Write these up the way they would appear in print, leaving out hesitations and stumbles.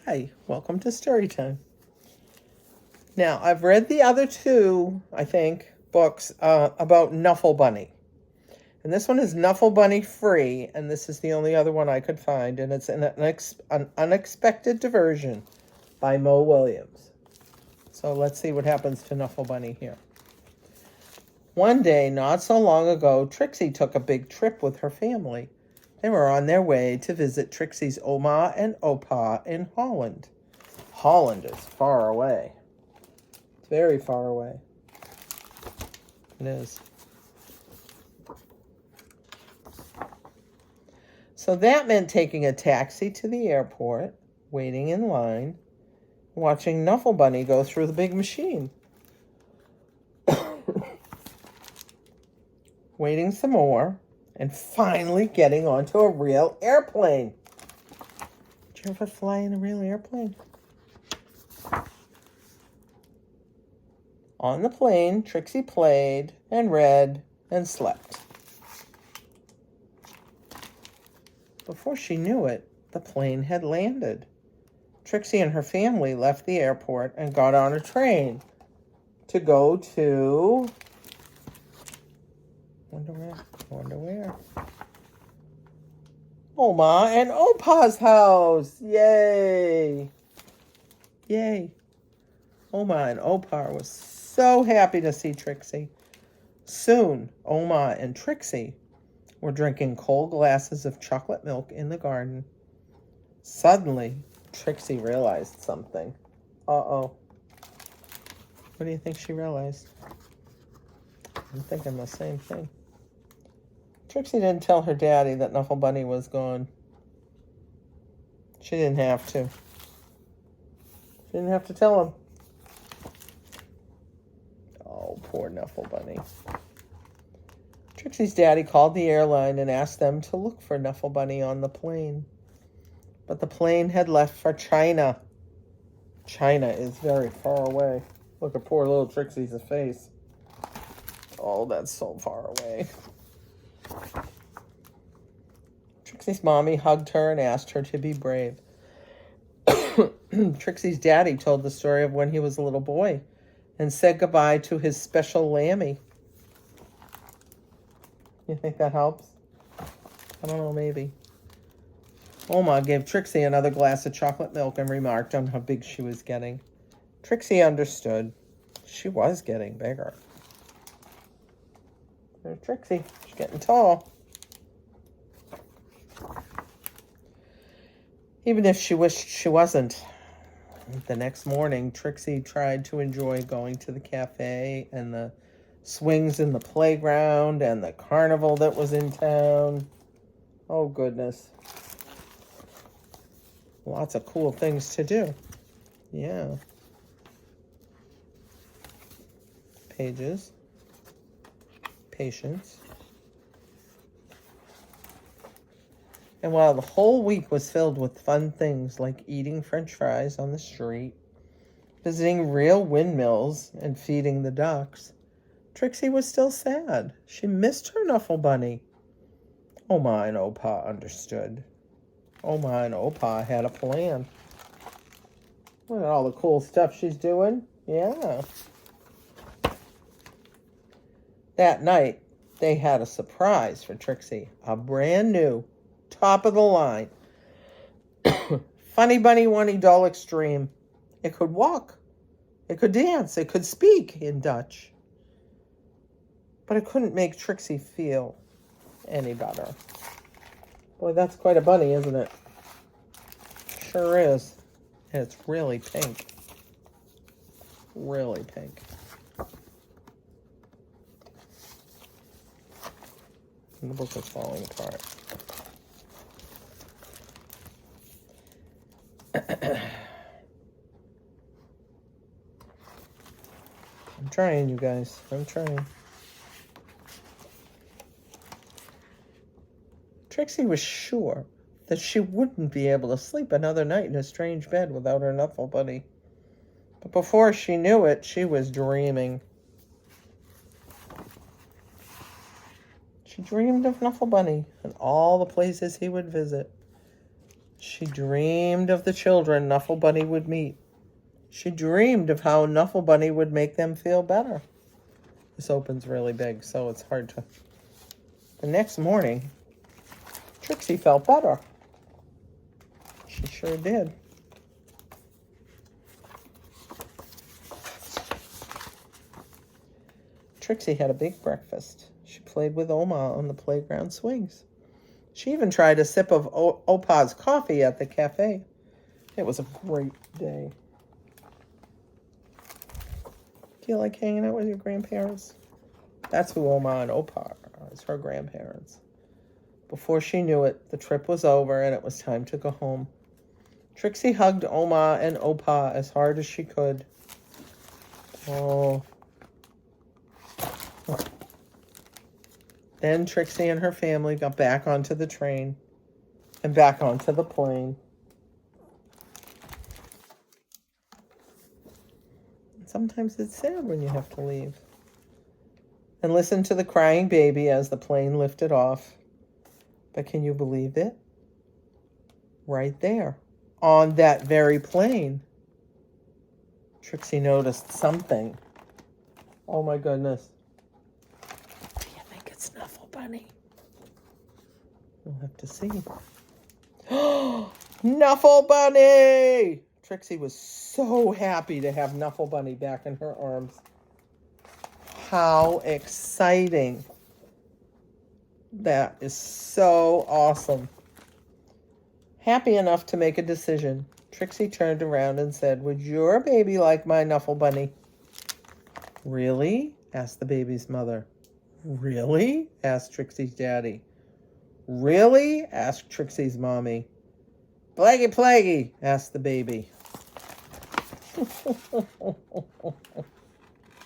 Hi, welcome to Story Time. Now, I've read the other two, I think, books about Nuffle Bunny. And this one is Nuffle Bunny free, and this is the only other one I could find, and it's an Unexpected Diversion by Mo Williams. So let's see what happens to Nuffle Bunny here. One day, not so long ago, Trixie took a big trip with her family. They were on their way to visit Trixie's Oma and Opa in Holland. Holland is far away. It's very far away. It is. So that meant taking a taxi to the airport, waiting in line, watching Nuffle Bunny go through the big machine. Waiting some more, and finally getting onto a real airplane. Did you ever fly in a real airplane? On the plane, Trixie played and read and slept. Before she knew it, the plane had landed. Trixie and her family left the airport and got on a train to go to... Wonder where? Oma and Opa's house! Yay! Yay! Oma and Opa was so happy to see Trixie. Soon, Oma and Trixie were drinking cold glasses of chocolate milk in the garden. Suddenly, Trixie realized something. Uh-oh. What do you think she realized? I'm thinking the same thing. Trixie didn't tell her daddy that Nuffle Bunny was gone. She didn't have to. She didn't have to tell him. Oh, poor Nuffle Bunny. Trixie's daddy called the airline and asked them to look for Nuffle Bunny on the plane. But the plane had left for China. China is very far away. Look at poor little Trixie's face. Oh, that's so far away. Trixie's mommy hugged her and asked her to be brave. Trixie's daddy told the story of when he was a little boy and said goodbye to his special lammy. You think that helps? I don't know, maybe. Oma gave Trixie another glass of chocolate milk and remarked on how big she was getting. Trixie understood. She was getting bigger. There's Trixie. She's getting tall. Even if she wished she wasn't. The next morning, Trixie tried to enjoy going to the cafe and the swings in the playground and the carnival that was in town. Oh, goodness. Lots of cool things to do. Yeah. Pages. Patience. And while the whole week was filled with fun things like eating French fries on the street, visiting real windmills, and feeding the ducks, Trixie was still sad. She missed her Nuffle Bunny. Oma and Opa understood. Oma and Opa had a plan. Look at all the cool stuff she's doing. Yeah. That night, they had a surprise for Trixie. A brand new, top of the line, Funny Bunny Wunny Doll Extreme. It could walk. It could dance. It could speak in Dutch. But it couldn't make Trixie feel any better. Boy, that's quite a bunny, isn't it? Sure is. And it's really pink. Really pink. And the book is falling apart. I'm trying, you guys. I'm trying. Trixie was sure that she wouldn't be able to sleep another night in a strange bed without her Nuffle Bunny. But before she knew it, she was dreaming. She dreamed of Nuffle Bunny and all the places he would visit. She dreamed of the children Nuffle Bunny would meet. She dreamed of how Nuffle Bunny would make them feel better. This opens really big, so it's hard to... The next morning, Trixie felt better. She sure did. Trixie had a big breakfast. She played with Oma on the playground swings. She even tried a sip of Opa's coffee at the cafe. It was a great day. Do you like hanging out with your grandparents? That's who Oma and Opa are. It's her grandparents. Before she knew it, the trip was over and it was time to go home. Trixie hugged Oma and Opa as hard as she could. Oh. Then Trixie and her family got back onto the train and back onto the plane. Sometimes it's sad when you have to leave. And listen to the crying baby as the plane lifted off. But can you believe it? Right there, on that very plane, Trixie noticed something. Oh my goodness. Do you think it's Nuffle Bunny? We'll have to see. Nuffle Bunny! Trixie was so happy to have Nuffle Bunny back in her arms. How exciting. That is so awesome. Happy enough to make a decision, Trixie turned around and said, "Would your baby like my Nuffle Bunny?" "Really?" asked the baby's mother. "Really?" asked Trixie's daddy. "Really?" asked Trixie's mommy. "Plaggy, plaggy," asked the baby.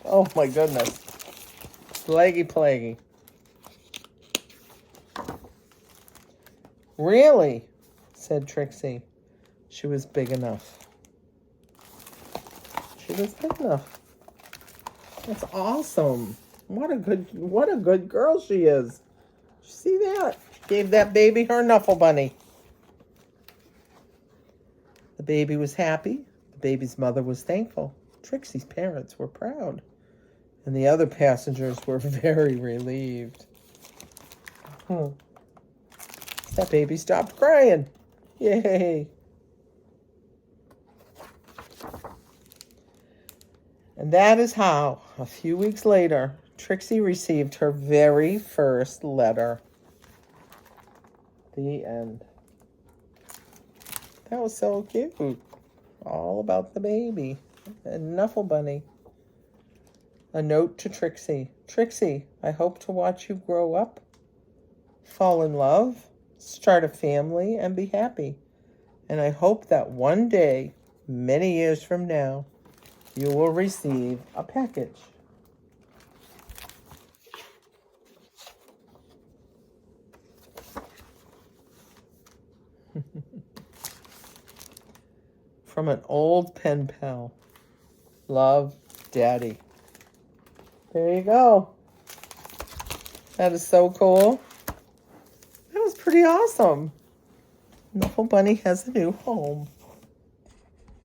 Oh my goodness. Plaggy, plaggy. "Really?" said Trixie. She was big enough. She was big enough. That's awesome. What a good girl she is. Did you see that? Gave that baby her Nuffle Bunny. The baby was happy. The baby's mother was thankful. Trixie's parents were proud. And the other passengers were very relieved. That baby stopped crying. Yay. And that is how, a few weeks later, Trixie received her very first letter. The end. That was so cute. All about the baby and Nuffle Bunny. A note to Trixie. "Trixie, I hope to watch you grow up, fall in love, start a family, and be happy. And I hope that one day, many years from now, you will receive a package." From an old pen pal. Love, Daddy. There you go. That is so cool. That was pretty awesome. Nuffle Bunny has a new home.